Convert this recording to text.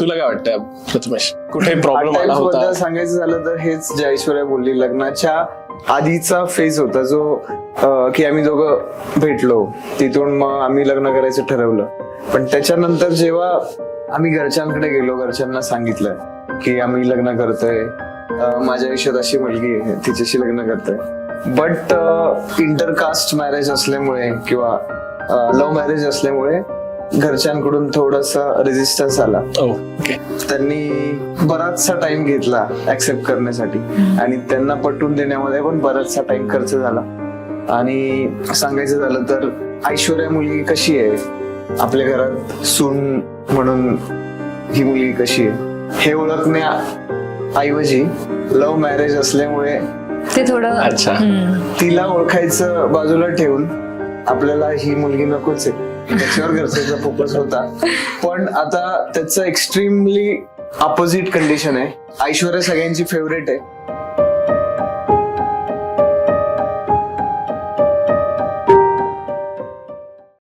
तुला काय वाटतं प्रथमेश, कुठे प्रॉब्लेम आला होता? बद्दल सांगायचं झालं तर हेच जे ऐश्वर्या बोलली, लग्नाच्या आधीचा फेज होता जो की आम्ही दोघं भेटलो, तिथून मग आम्ही लग्न करायचं ठरवलं. पण त्याच्यानंतर जेव्हा आम्ही घरच्यांकडे गेलो, घरच्यांना सांगितलं की आम्ही लग्न करतोय, माझ्या आयुष्यात अशी मुलगी आहे, तिच्याशी लग्न करतोय. बट इंटरकास्ट मॅरेज असल्यामुळे किंवा लव्ह मॅरेज असल्यामुळे घरच्यांकडून थोडासा रेजिस्टन्स आला. ओके. त्यांनी बराचसा टाइम घेतला ऍक्सेप्ट करण्यासाठी आणि त्यांना पटवून देण्यामध्ये पण बराचसा टाइम खर्च झाला. आणि सांगायचं झालं तर ऐश्वर्या मुलगी कशी आहे, आपल्या घरात सून म्हणून ही मुलगी कशी आहे हे ओळखण्या ऐवजी लव्ह मॅरेज असल्यामुळे ते थोडं अच्छा. तिला ओळखायचं बाजूला ठेवून आपल्याला ही मुलगी नकोच आहे त्याच्यावर घरच्यांचा फोकस होता. पण आता त्याचं एक्स्ट्रीमली अपोजिट कंडिशन आहे. ऐश्वर्या सगळ्यांची फेवरेट आहे,